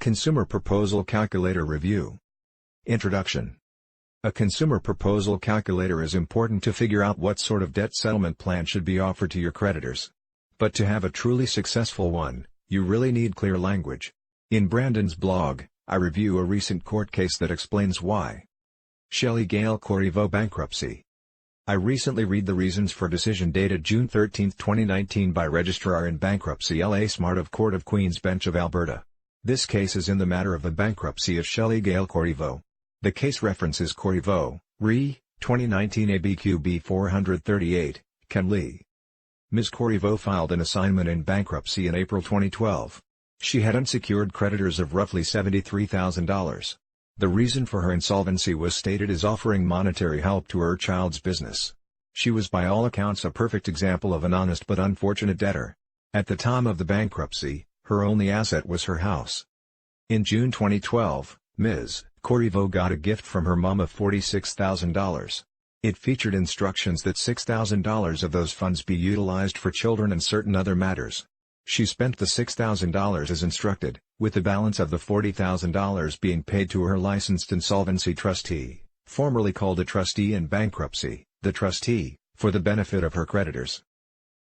Consumer Proposal Calculator Review. Introduction. A consumer proposal calculator is important to figure out what sort of debt settlement plan should be offered to your creditors. But to have a truly successful one, you really need clear language. In Brandon's blog, I review a recent court case that explains why. Shelley Gale Corriveau Bankruptcy. I recently read the reasons for decision dated June 13, 2019 by Registrar in Bankruptcy L.A. Smart of Court of Queen's Bench of Alberta. This case is in the matter of the bankruptcy of Shelley Gale Corriveau. The case references Corriveau, Re. 2019 ABQB 438, Ken Lee. Ms. Corriveau filed an assignment in bankruptcy in April 2012. She had unsecured creditors of roughly $73,000. The reason for her insolvency was stated as offering monetary help to her child's business. She was by all accounts a perfect example of an honest but unfortunate debtor. At the time of the bankruptcy, her only asset was her house. In June 2012, Ms. Corriveau got a gift from her mom of $46,000. It featured instructions that $6,000 of those funds be utilized for children and certain other matters. She spent the $6,000 as instructed, with the balance of the $40,000 being paid to her licensed insolvency trustee, formerly called a trustee in bankruptcy, the trustee, for the benefit of her creditors.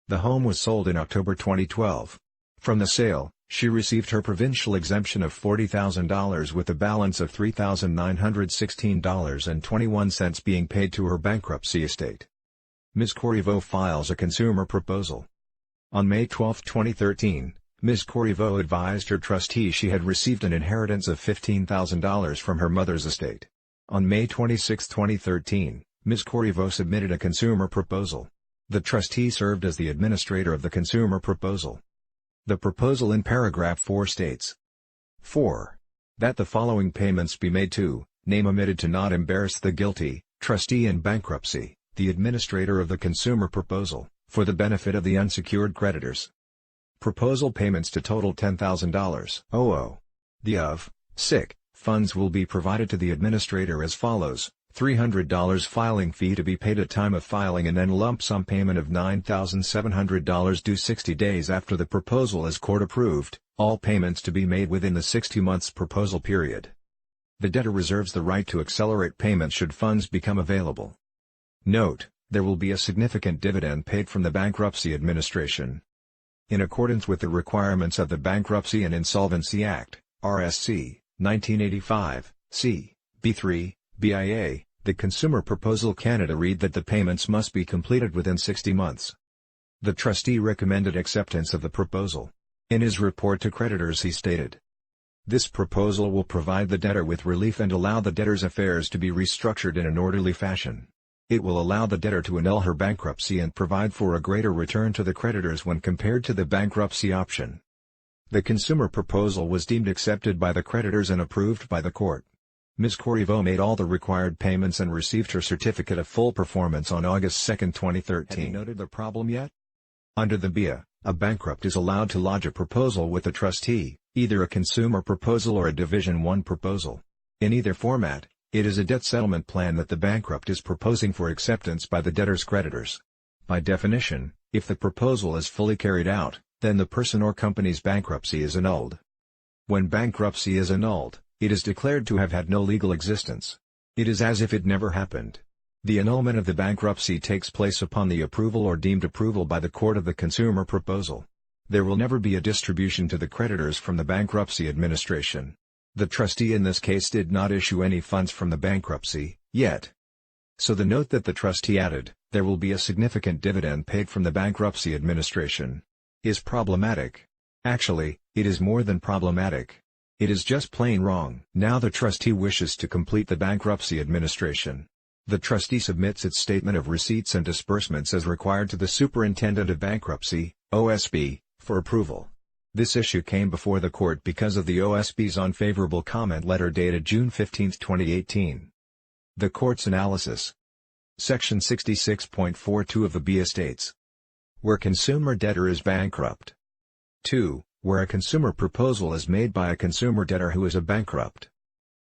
The home was sold in October 2012. From the sale, she received her provincial exemption of $40,000 with a balance of $3,916.21 being paid to her bankruptcy estate. Ms. Corriveau files a consumer proposal. On May 12, 2013, Ms. Corriveau advised her trustee she had received an inheritance of $15,000 from her mother's estate. On May 26, 2013, Ms. Corriveau submitted a consumer proposal. The trustee served as the administrator of the consumer proposal. The proposal in paragraph 4 states: 4. That the following payments be made to, name omitted to not embarrass the guilty, trustee in bankruptcy, the administrator of the consumer proposal, for the benefit of the unsecured creditors. Proposal payments to total $10,000. The of, sic, funds will be provided to the administrator as follows: $300 filing fee to be paid at time of filing and then lump sum payment of $9,700 due 60 days after the proposal is court approved, all payments to be made within the 60 months proposal period. The debtor reserves the right to accelerate payments should funds become available. Note, there will be a significant dividend paid from the Bankruptcy Administration. In accordance with the requirements of the Bankruptcy and Insolvency Act, RSC, 1985, c. B3, BIA, the Consumer Proposal Canada read that the payments must be completed within 60 months. The trustee recommended acceptance of the proposal. In his report to creditors he stated, "This proposal will provide the debtor with relief and allow the debtor's affairs to be restructured in an orderly fashion. It will allow the debtor to annul her bankruptcy and provide for a greater return to the creditors when compared to the bankruptcy option." The consumer proposal was deemed accepted by the creditors and approved by the court. Ms. Corriveau made all the required payments and received her certificate of full performance on August 2, 2013. Have you noted the problem yet? Under the BIA, a bankrupt is allowed to lodge a proposal with the trustee, either a consumer proposal or a Division I proposal. In either format, it is a debt settlement plan that the bankrupt is proposing for acceptance by the debtor's creditors. By definition, if the proposal is fully carried out, then the person or company's bankruptcy is annulled. When bankruptcy is annulled, it is declared to have had no legal existence. It is as if it never happened. The annulment of the bankruptcy takes place upon the approval or deemed approval by the court of the consumer proposal. There will never be a distribution to the creditors from the Bankruptcy Administration. The trustee in this case did not issue any funds from the bankruptcy, yet. So the note that the trustee added, "There will be a significant dividend paid from the Bankruptcy Administration," is problematic. Actually, it is more than problematic. It is just plain wrong. Now the trustee wishes to complete the Bankruptcy Administration. The trustee submits its statement of receipts and disbursements as required to the Superintendent of Bankruptcy, OSB, for approval. This issue came before the court because of the OSB's unfavorable comment letter dated June 15, 2018. The court's analysis. Section 66.42 of the BIA states: where consumer debtor is bankrupt. 2. Where a consumer proposal is made by a consumer debtor who is a bankrupt.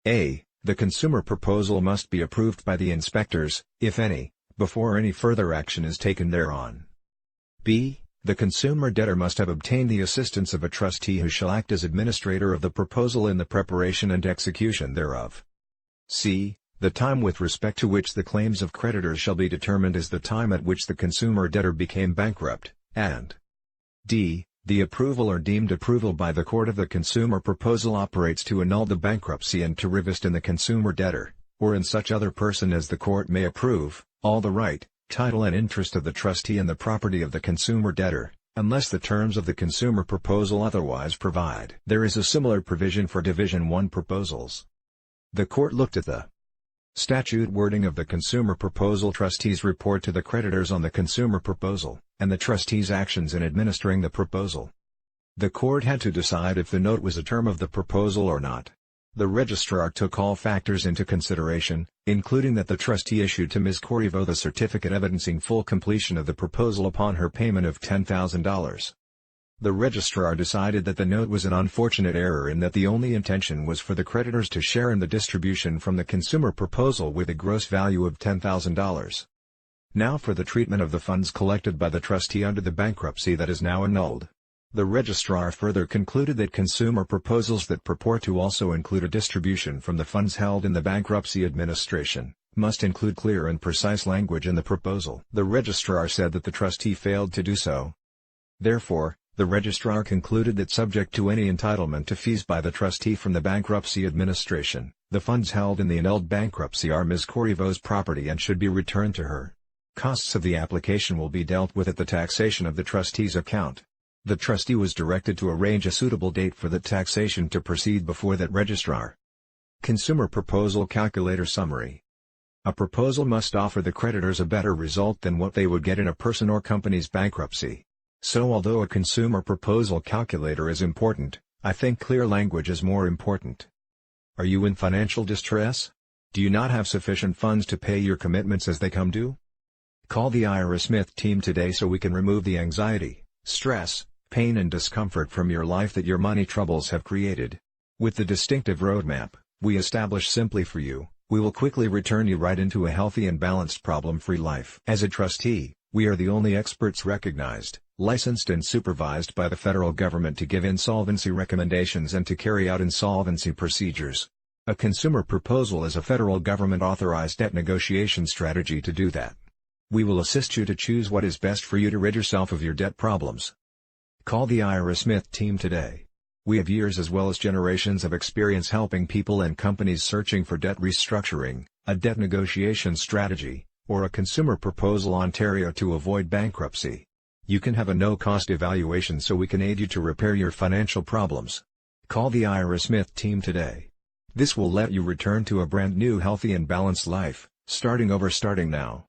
A. The consumer proposal must be approved by the inspectors, if any, before any further action is taken thereon. B. The consumer debtor must have obtained the assistance of a trustee who shall act as administrator of the proposal in the preparation and execution thereof. C. The time with respect to which the claims of creditors shall be determined is the time at which the consumer debtor became bankrupt, and D. The approval or deemed approval by the court of the consumer proposal operates to annul the bankruptcy and to revest in the consumer debtor, or in such other person as the court may approve, all the right, title and interest of the trustee in the property of the consumer debtor, unless the terms of the consumer proposal otherwise provide. There is a similar provision for Division 1 proposals. The court looked at the statute wording of the consumer proposal, trustees' report to the creditors on the consumer proposal, and the trustees' actions in administering the proposal. The court had to decide if the note was a term of the proposal or not. The registrar took all factors into consideration, including that the trustee issued to Ms. Corriveau the certificate evidencing full completion of the proposal upon her payment of $10,000. The registrar decided that the note was an unfortunate error in that the only intention was for the creditors to share in the distribution from the consumer proposal with a gross value of $10,000. Now for the treatment of the funds collected by the trustee under the bankruptcy that is now annulled. The registrar further concluded that consumer proposals that purport to also include a distribution from the funds held in the bankruptcy administration, must include clear and precise language in the proposal. The registrar said that the trustee failed to do so. Therefore, the registrar concluded that subject to any entitlement to fees by the trustee from the bankruptcy administration, the funds held in the annulled bankruptcy are Ms. Corriveau's property and should be returned to her. Costs of the application will be dealt with at the taxation of the trustee's account. The trustee was directed to arrange a suitable date for the taxation to proceed before that registrar. Consumer Proposal Calculator Summary. A proposal must offer the creditors a better result than what they would get in a person or company's bankruptcy. So although a consumer proposal calculator is important, I think clear language is more important. Are you in financial distress? Do you not have sufficient funds to pay your commitments as they come due? Call the Ira Smith team today so we can remove the anxiety, stress, pain and discomfort from your life that your money troubles have created. With the distinctive roadmap we establish simply for you, we will quickly return you right into a healthy and balanced problem-free life. As a trustee, we are the only experts recognized, licensed and supervised by the federal government to give insolvency recommendations and to carry out insolvency procedures. A consumer proposal is a federal government-authorized debt negotiation strategy to do that. We will assist you to choose what is best for you to rid yourself of your debt problems. Call the Ira Smith team today. We have years as well as generations of experience helping people and companies searching for debt restructuring, a debt negotiation strategy, or a consumer proposal Ontario to avoid bankruptcy. You can have a no-cost evaluation so we can aid you to repair your financial problems. Call the Ira Smith team today. This will let you return to a brand new healthy and balanced life, starting now.